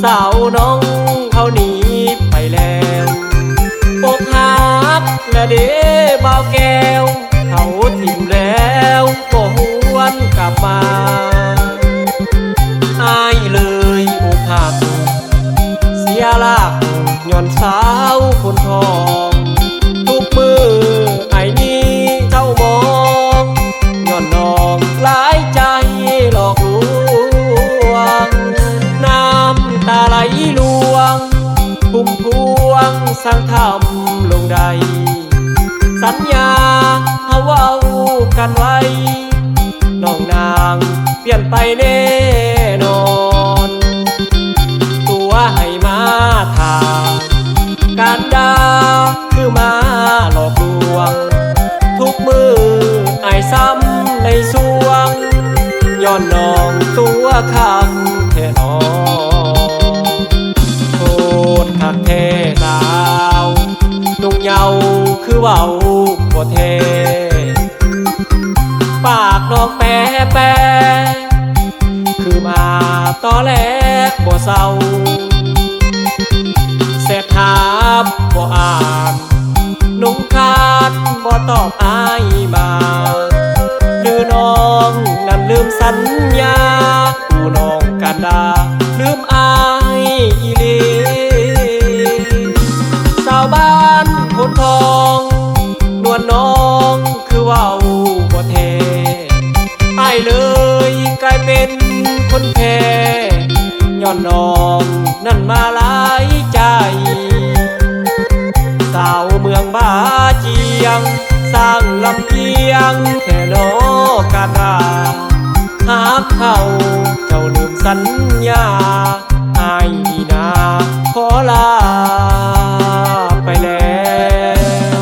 สาวน้องเขาหนีไปแล้วอกหักและเด้บ่าวแก้วเขาถิ่มแล้วบ่หวนกลับมาอายเลยอกหักเสียหลักย้อนสาวคนทองทุกมือไอ้นี้เจ้ามองย้อนน้องหลายใจหลอกลวงน้ำตาไหลลวงพุ่มพวงสร้างทำลงใดสัญญาเอาเว้ากันไว้น้องนางเปลี่ยนไปแน่นอนตัวให้มาทาการด่าคือมาหลอกลวงทุกมือไอ้ซ้ำในสวงย้อนน้องตัวข้างแท่นอโทษคักแท้สาวนุ่งเยาคือเว้าบ่แท้ปากน้องแปแปคือมาตอแหลบ่เศร้าเสร็จถามบ่อ่านนุ่งคาดบ่ตอบอายมาหรือน้องนั้นลืมสัญญาผู้น้องกันดาลืมอายอีหลีสาวบ้านโพธิ์ทองนวลน้องคือเว้าบ่แท้อ้ายเลยกลายเป็นคนแพ้ย้อนน้องนั่นมาหลายใจสาวเมืองบาเจียงสร้างลำเอียงแค่นอกาดาหากเขาเจ้าลืมสัญญาอายนี่นาขอลาไปแล้ว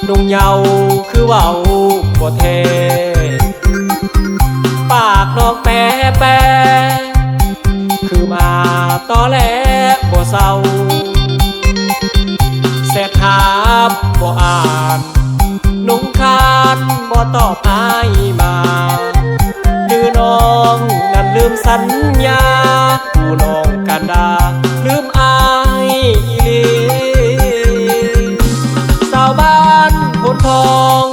นุ่งเยาคือเว้าบ่แท้ปากน้องแปแปคือมาตอแหลบ่เศร้าเสร็จถามบ่อ่านนุ่งคาดบ่ตอบอายมาหรือน้องนั้นลืมสัญญาผู้น้องกันดาลืมอายอีหลีสาวบ้านโพธิ์ทอง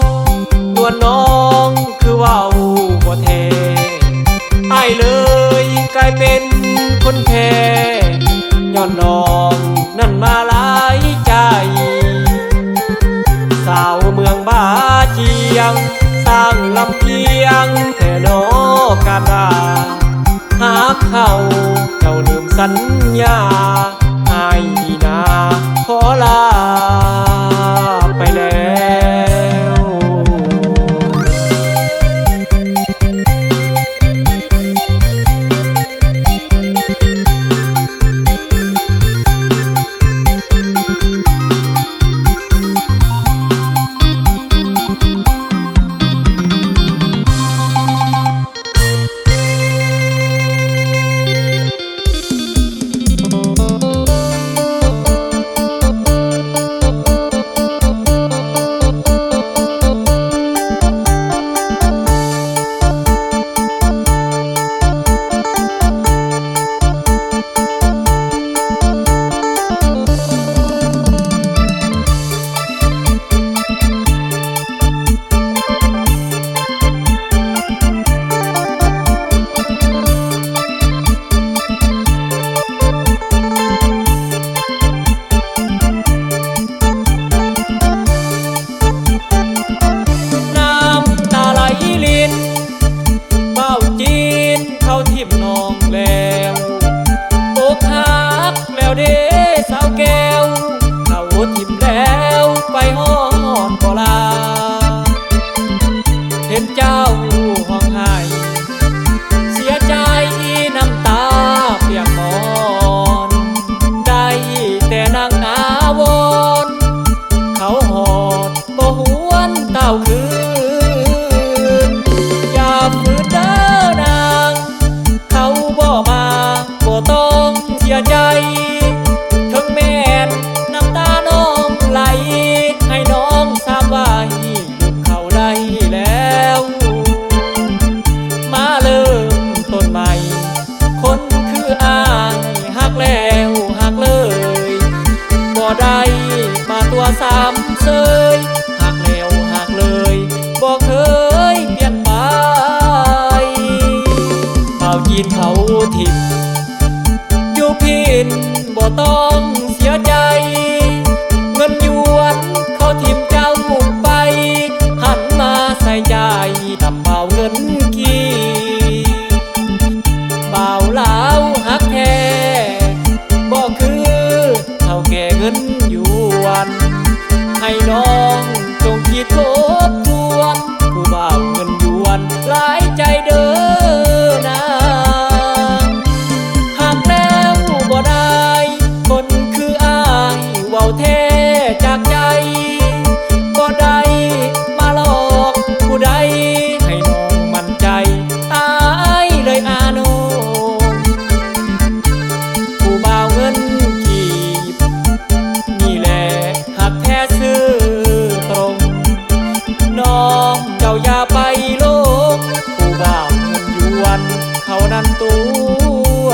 นวลน้องคือเว้าบ่แท้อ้ายเลยกลายเป็นคนแพ้ย้อนน้องนั่นมาหลายใจสาวเมืองบาเจียงสร้างลำเอียงแท่นอกาดาหากเขาเจ้าลืมสัญญาอายนี่นาขอลาไปแล้ว าวคืนอย่าฝืนเด้อนางเขาบ่มาบ่ต้องเสียใจถึงแม่นน้ำตาน้องไหลให้น้องทราบว่าลืมเขาได้แล้วมาเริ่มต้นใหม่คนคืออายหักแล้วหักเลยบ่ได้มาตัวซ้ำเซยหักแล้วหักเลยบ่เคยเปลี่ยนไปเป่าจีนเขาทิมอยู่พินบ่ต้องเสียใจเงินหยวนเขาทิมเจ้าไปหันมาใส่ใจทำเบาเงินกี่เบาลาวหักแท้บ่คือเท่าแก่เงินหยวนให้น้องจงคิดทบทวนผู้บ่าวเงินหยวนหลายใจเด้อนางหากแล้วบ่ได้คนคืออายเว้าแท้จากใจบ่ได้มาหลอกผู้ใดให้น้องมั่นใจอายเลยอาโนผู้บ่าวเงินกีบนี่แหละหักแท้ซื่อตรงน้องเจ้าอย่าไปโลกผู้บ่าวเงินหยวนเขานั้นตัว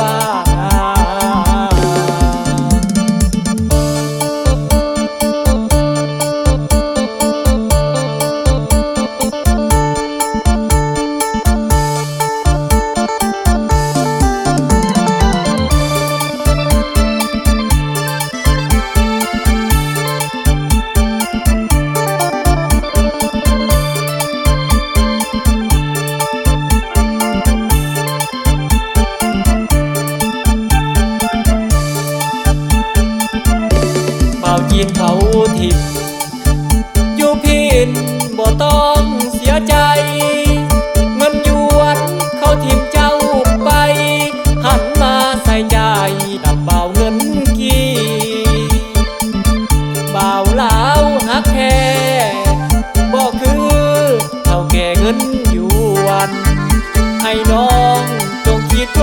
จีนเขาทิมอยู่พินบ่ต้องเสียใจเงินหยวนเขาทิมเจ้าไปหันมาใส่ใจนำเบาเงินกี่เบาลาวหักแท้บ่คือเท่าแก่เงินหยวนให้น้องจงคิดท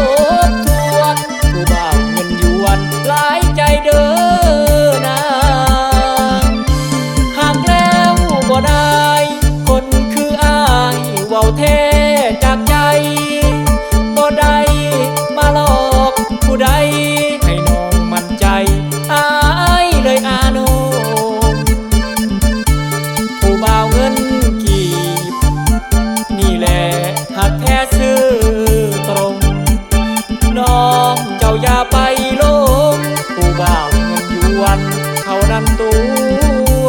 บทวนผู้บ่าวเงินหยวนหลายใจเด้อนางหากแล้วบ่ได้คนคืออายเว้าแท้จากใจบ่ได้มาหลอกผู้ใดให้น้องมั่นใจอายเลยอาโนผู้บ่าวเงินกีบนี่แหละหักแท้ซื่อตรงน้องเจ้าอย่าไปโลกผู้บ่าวเงินหยวนเขานั้นตัว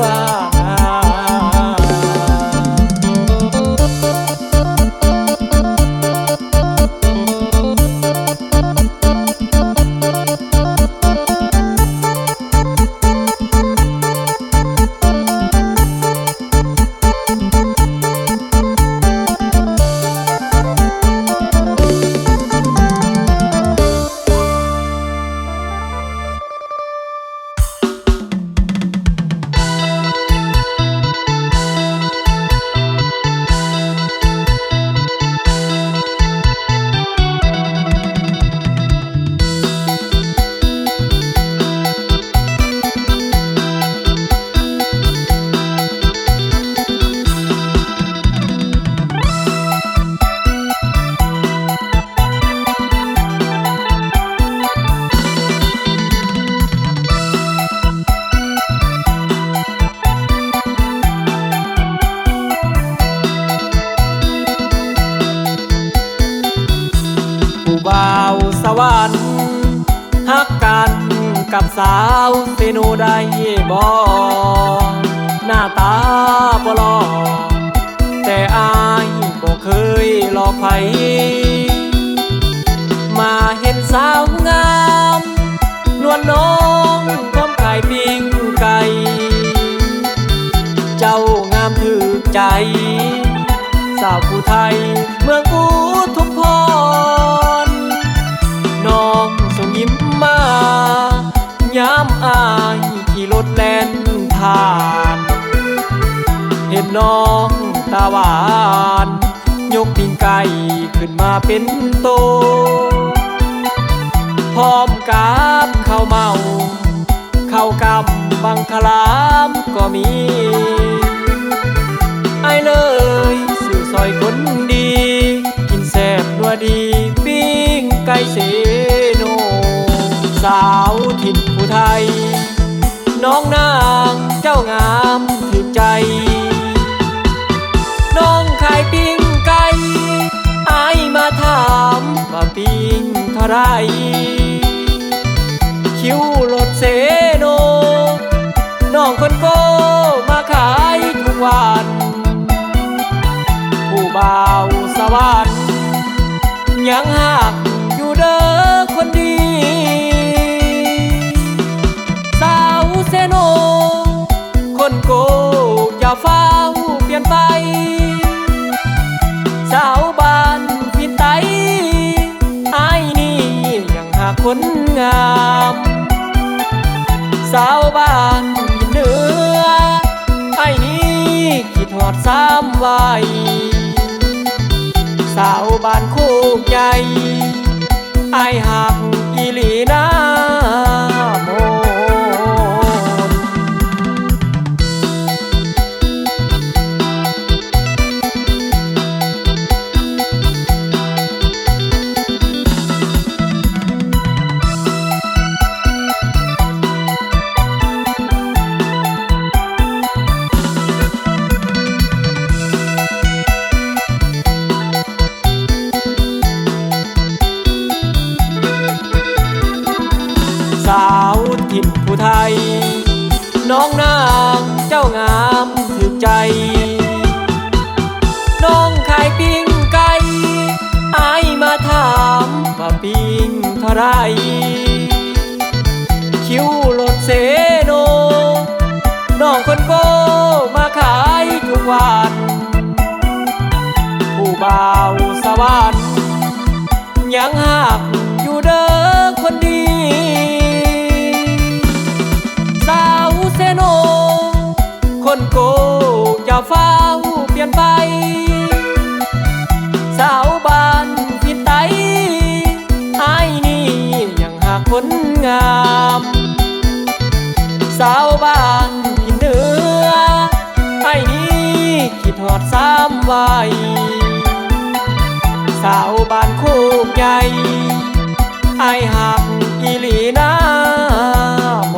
บ่าวสวรรค์ฮักกันกับสาวเซโนได้บ่หน้าตาบ่หล่อแต่อายบ่เคยหลอกไผมาเห็นสาวงามนวลน้องพร้อมขายปิ้งไก่เจ้างามถึกใจสาวผู้ไทยเมืองอุทุมพรน้องส่งยิ้มมาย้ำอายขี่รถแล่นผ่านเห็นน้ น้องตาหวานยกตีนไก่ขึ้นมาเป็นโตพร้อมกับข้าวเมาข้าวกำบังคลามก็มีไอ้เลยสื่อซอยคนดีกินแซ่บนัวดีปิ้งไก่เสโนสาวถิ่นผู้ไทยน้องนางเจ้างามถึงใจน้องขายปิ้งไก่อายมาถามว่าปิ้งเท่าไรคิวรถเสโนน้องคนโก้มาขายทุกวันผู้บ่าวสวรรค์ยังหักอยู่เด้อคนดีสาวเสโนคนโก้อย่าเฝ้าเปลี่ยนไปสาวบ้านพินไตไอ้นี่ยังหาคนงามสาวบ้านพินเหนือไอ้นี่คิดฮอดซ้ำไว้สาวบ้านโคกใหญ่ไอ้หักอีหลีนาโมสาวถิ่นผู้ไทยน้องนางเจ้างามถึกใจน้องขายปิ้งไก่อายมาถามว่าปิ้งเท่าไรคิวรถเสโนน้องคนโก้มาขายทุกวันผู้บ่าวสวรรค์ยังหักอยู่เด้อคนดีสาวเสโนคนโกอย่าเฝ้าเปลี่ยนไปสาวบ้านพินไตไอ้นี่ยังหาคนงามสาวบ้านพินเหนือไอ้นี่คิดฮอดซ้ำไว้สาวบ้านโคกใหญ่ไอ้หักอีหลีนาโม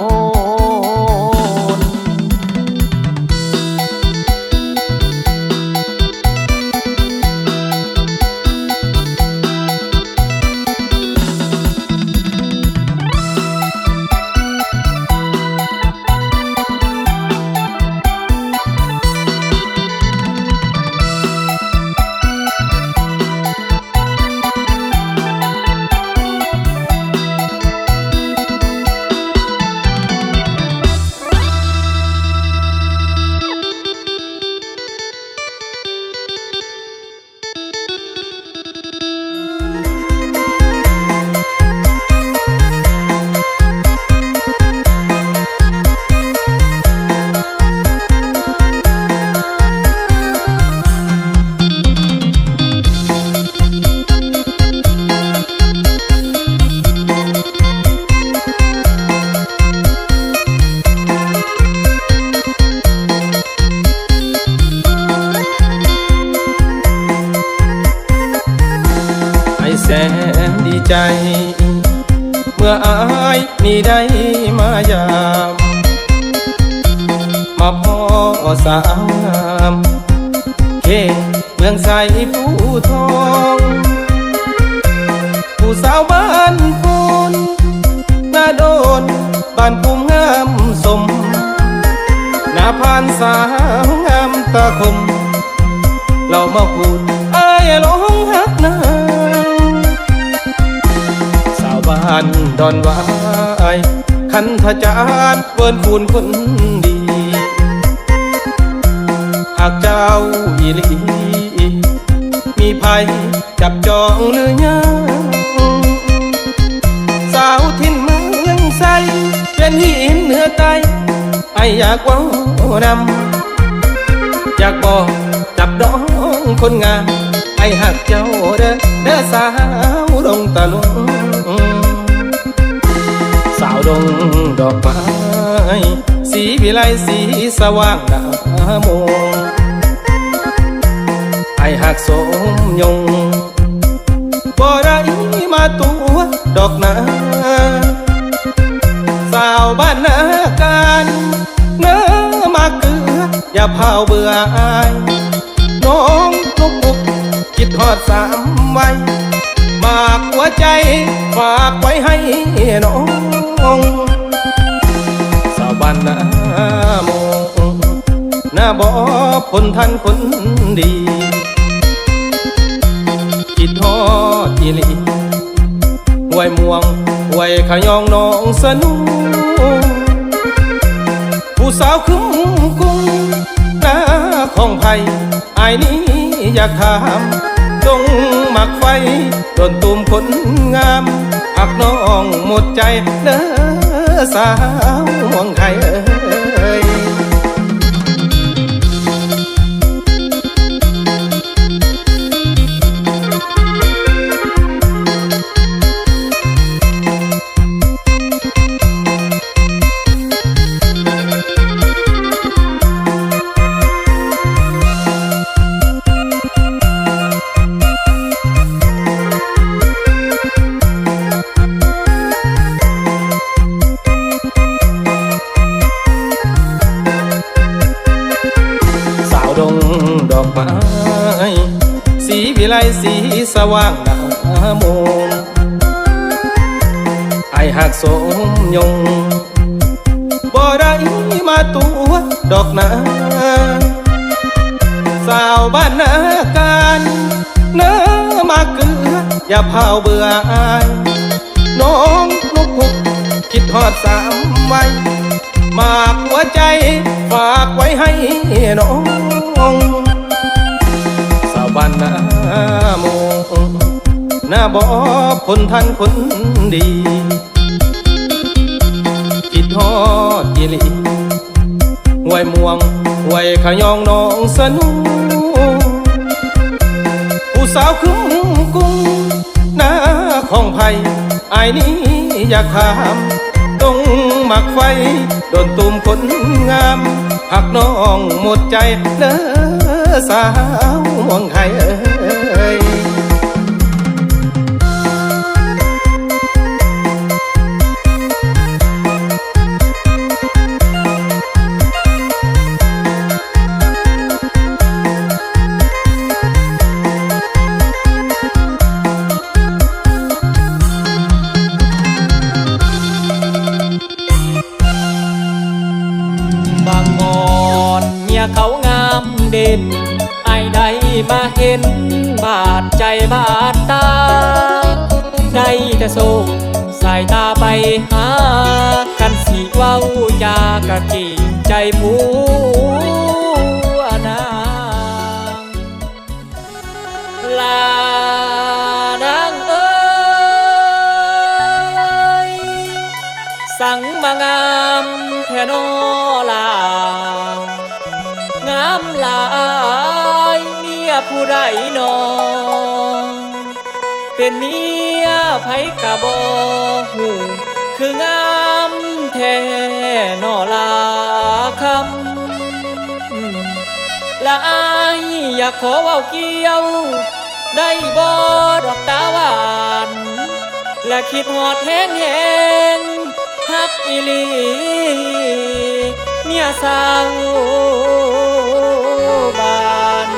แสนดีใจเมื่ออายนี่ได้มายามมาพ่อสาวงามเขตเมืองใสผู้ทองผู้สาวบ้านปูนนาโดนบ้านภูมิงามสมนาพานสาวงามตาคมเรามาพูดอายหลงหักนาบ้านดอนวายคันทจารเวิร์นคูณคนดีหากเจ้าอีหลีมีภัยจับจองหรือยังสาวถิ่นเมืองใสเป็นหินเหนือใต้ไออยากว่านำ อยากบอกจับดองคนงามไอ้หักเจ้าเด้อสาวดงตะลุงสาวดงดอกไม้สีวิไลสีสว่างดามงไอ้หักสมยงบ่ได้มาตัวดอกนาสาวบ้านนาการเนื้อมาเกลืออย่าเผาเบื่ออายน้องลุกปุกคิดทอดสามไว้มากหัวใจฝากไว้ให้น้องสาวบ้านนาโมหน้าบ่อผลทันคนดีคิดทอดอีหลีห้วยม่วงห้วยขยองน้องสนุผู้สาวคุ้มกุ้งหน้าของไผ่ไอ้นี้อยากถามจงหมักไฟโดนตุ่มคนงามหักน้องหมดใจเด้อสาวม่วงไข่เอ้ยดงดอกไม้สีวิไลสีสว่างดามงไอ้หักสมยงบ่ได้มาตัวดอกนาสาวบ้านนาการเนื้อมาเกลืออย่าเผาเบื่ออายน้องลุกหุกคิดทอดสามไว้มากหัวใจฝากไว้ให้น้องสาวบ้านนาโมหน้าบ่อผลทันคนดีคิดทอดอีหลีห้วยม่วงห้วยขยองน้องสนุผู้สาวคุ้มกุ้งหน้าของไผ่ไอ้นี้อยากถามต้องหมักไฟโดนตุ่มคนงามหักน้องหมดใจเด้อสาวม่วงไข่เอ้ยเขางามเด่นไอ้ใดมาเห็นบาดใจบาดตาได้แต่โศกสายตาไปหากันสิเว้าจากะกิ่งใจผู้นางลานางเอ้ยสั่งมางามแค่นอลางามหลายเมียผู้ใดนอเป็นเมียไผกะบ่ฮู้คืองามแท้นอลาคำละอายอยากขอเว้าเกี่ยวได้บ่ดอกตาหวานและคิดฮอดแห้งฮักอีหลีเมียสาวบ้าน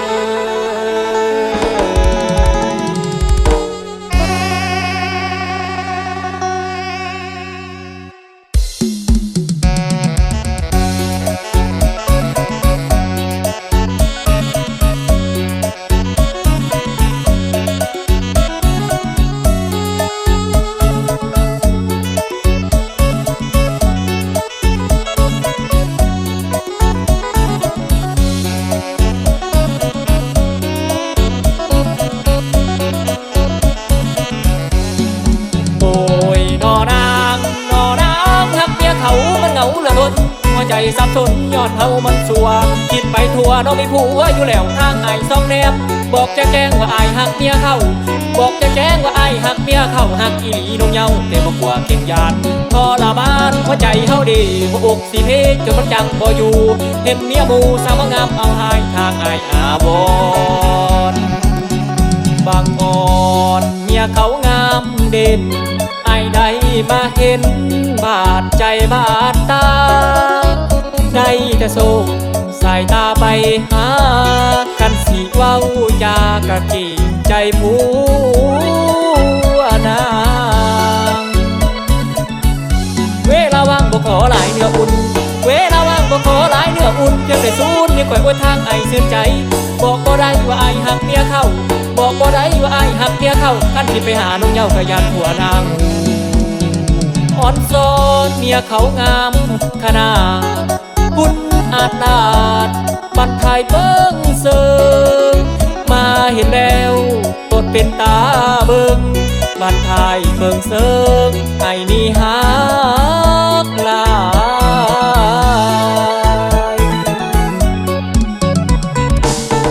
สับสนย้อนเฮามันสัวคิดไปทั่วน้องมีผัวอยู่แล้วทางไอ้ซองแนบบอกจะแจ้งว่าไอ้หักเมียเข้าบอกจะแจ้งว่าไอ้หักเมียเข้าหักอีหลีน้องเยาแต่บอกว่าเก่งยานทรมานหัวใจเฮาดีหัวอกสิเพจนมันจังบ่อยู่เห็นเมียหมูสาวงามเอาหายทางไอ้อาบอนบางอ่อนเมียเขางามเด่นไอ้ใดมาเห็นบาดใจบาดตาได้แต่ส่งสายตาไปหากันสิเว้าจากะกิ่งใจผัวนางเวลาว่างบ่ขอหลายเนื้ออุ่นเวลาว่างบ่ขอหลายเนื้ออุ่นเพียงแต่สูดนี่ข่อยอวยทางไอ้ซื่นใจบอกบ่ได้ว่าไอ้หักเมียเข้าบอกบ่ได้ว่าไอ้หักเมียเข้าคันสิไปหาน้องเหย้าก็ยานผัวนางอ่อนซ้อนเมียเขางามขนาดบุญอาจลาดบัดทายเบิ้งเซิงมาเห็นแล้วตดเป็นตาเบิ้งบัดทายเบิ้งเซิงไอ้นี่หักลาย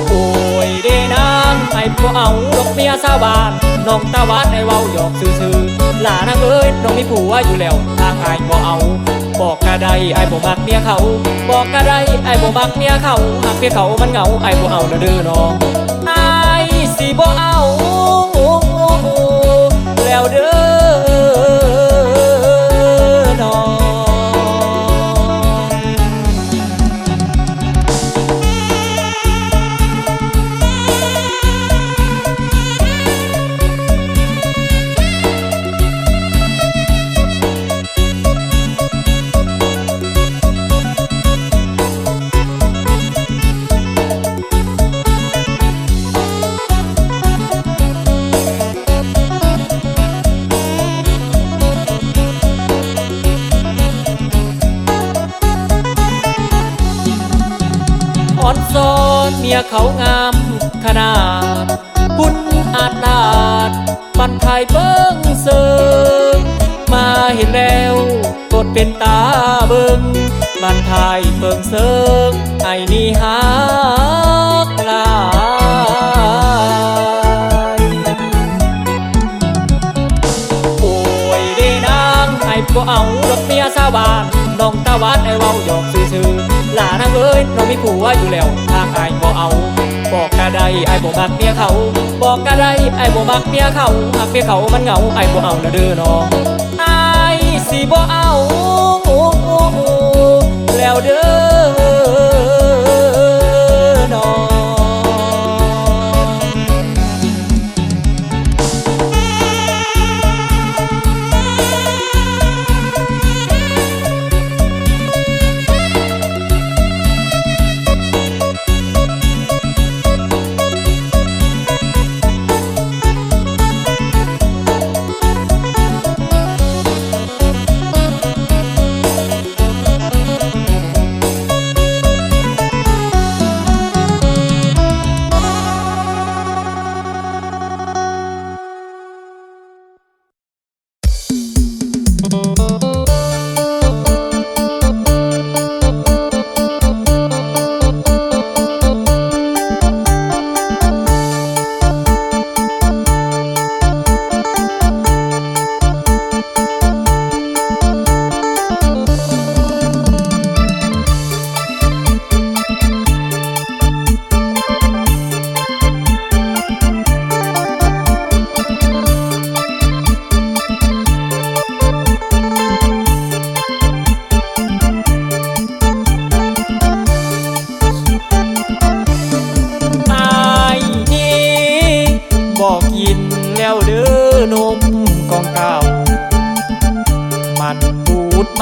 โอ้ยเด้นางไอ้บ่เอาดอกเมียสาวบ้านน้องตาหวานไอ้เว้าหยอกซื่อๆหลานางเอ้ยน้องมีผัวอยู่แล้วทางไอ้บ่เอาบอกกะไดไอ้บ่มักเมียเขาบอกกะไดไอ้บ่มักเมียเขาหากเมียเขามันเหงาไอ้บ่เอาเด้อน้องไอ้สิบ่เอาแล้วเด้อน้องอ่อนซ้อนเมียเขางามขนาดบุญอาจลาดบันทายเบิ้งเซิงมาเห็นแล้วกดเป็นตาเบิ้งบันทายเบิ้งเซิงไอ้นี่หักลายโอ้ยเด้นางไอ้บ่เอาดอกเมียสาวบ้านน้องตาหวานไอ้เว้าหยอกซื่อๆหลานางเอ้ยน้องมีผัวอยู่แล้วทางไอ้บ่เอาบอกกะไดไอ้บ่มักเมียเขาบอกกะไดไอ้บ่มักเมียเขาหากเมียเขามันเหงาไอ้บ่เอาเด้อน้องไอ้สิบ่เอาแล้วเด้อน้อง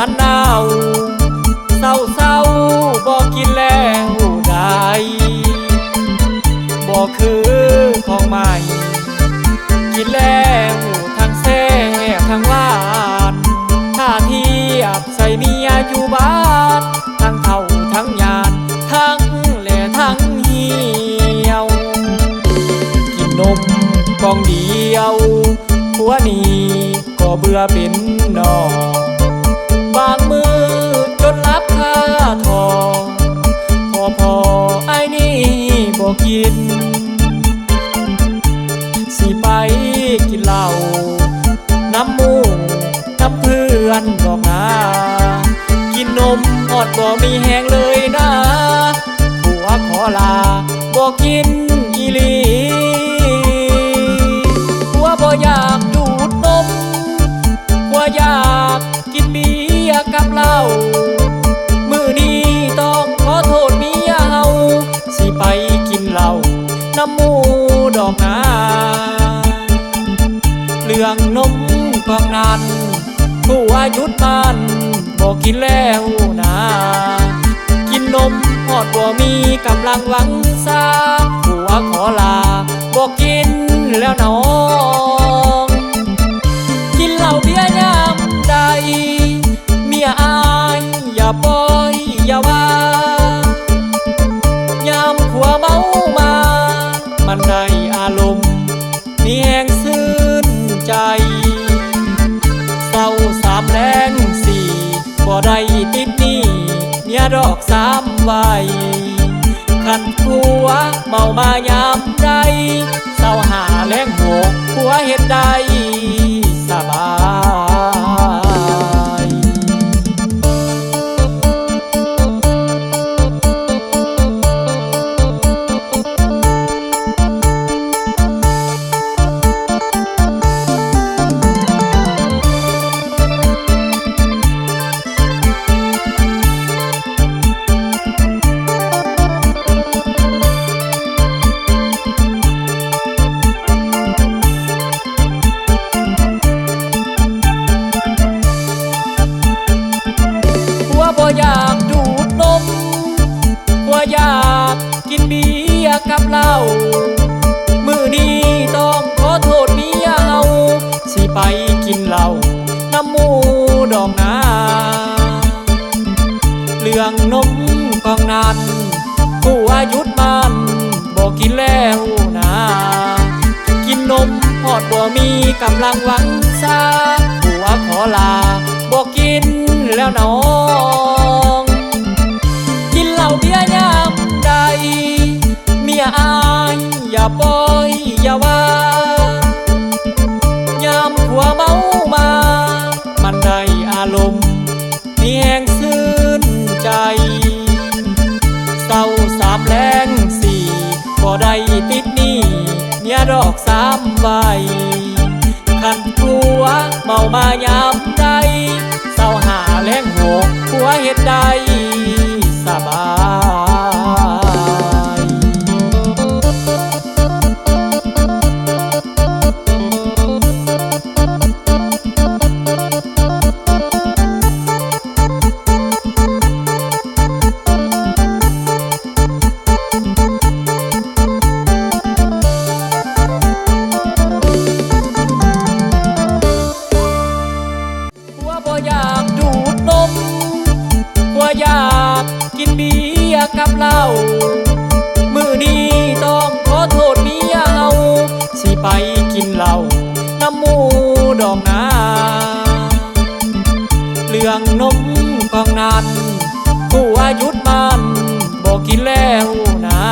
มะนาวเศร้าเศร้าบอกกินแล้วได้บอกคือของใหม่กินแล้วทั้งแซ่ทั้งหวานถ้าเทียบใส่เมียอยู่บ้านทั้งเท่าทั้งยานทั้งแหล่ทั้งเหี่ยวกินนมกล่องเดียวผัวนี่ก็เบื่อเป็นนอบางมือจนรับข้า ทองพอไอ้นี่บอกกินสิไปกินเหล้าน้ำมูกน้ำเพื่อนดอกนากินนมอดบ่มีแห้งเลยนะผัวขอลาบอกกินอีหลีผัวบ่อยากดูดนมผัวอยากกินเบียร์กับเหล้ามื้อนี้ต้องขอโทษเมียเฮาสิไปกินเหล้าน้ำมูดอกนาเรื่องนมกองนั้นผัวหยุดมันบอกกินแล้วนะกินนมหอดบ่มีกำลังหวังซาผัวขอลาบอกกินแล้วน้องกินเหล้าเบียร์ยามใดเมียอายอย่าปล่อยอย่าว่ายามผัวเมามามันได้อารมณ์มีแห่งซื่นใจเศร้าสามแรงสี่บ่ได้ติดหนี้เมียดอกสามใบขันผัวเมามายามใดเศร้าหาแรงหกผัวเฮ็ดได้สบายอยากดูดนมว่าอยากกินเบียร์กับเหล้ามื้อนี้ต้องขอโทษเมียเฮาสิไปกินเหล้าน้ำมูดอกนาเรื่องนมกองนั้นผัวหยุดมันบอกกินแล้วนะกินนมหอดบ่มีกำลังหวังซาผัวขอลาบอกกินแล้วน้องกินเหล้าเบียร์ยามใดเมียอายอย่าปล่อยอย่าว่ายามผัวเมามามันได้อารมณ์มีแห่งซื่นใจเศร้าสามแรงสี่บ่ได้ติดหนี้เมียดอกสามใบขันผัวเมามายามใดเศร้าหาแรงหกผัวเฮ็ดได้สบายอยากดูดนมว่าอยากกินเบียร์กับเหล้ามื้อนี้ต้องขอโทษเมียเฮาสิไปกินเหล้าน้ำมูดอกนาเรื่องนมกองนั้นผัวหยุดมันบอกกินแล้วนะ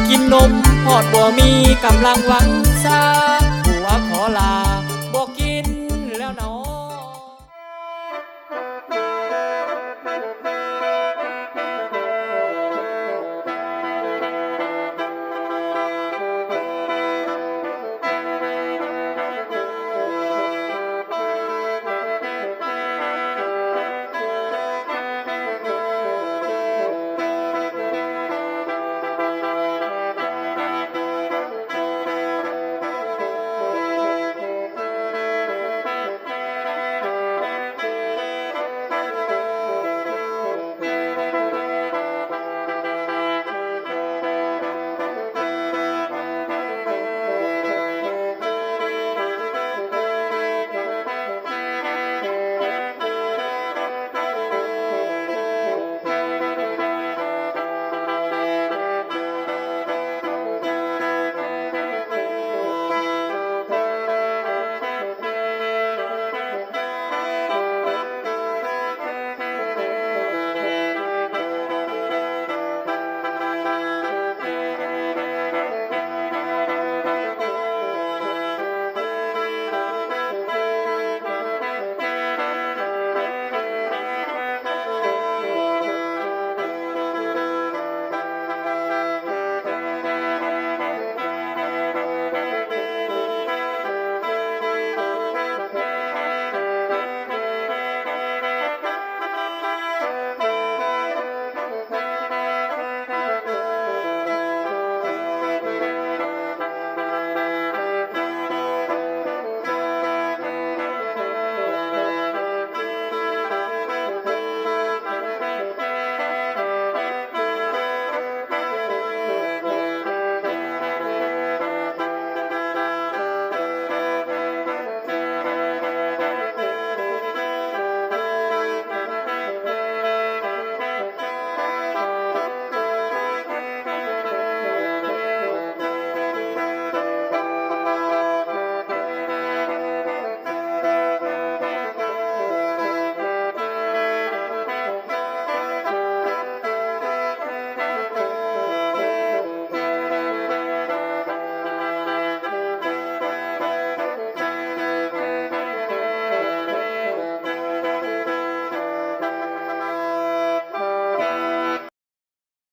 กินนมหอดบ่มีกำลังหวังซาผัวขอลา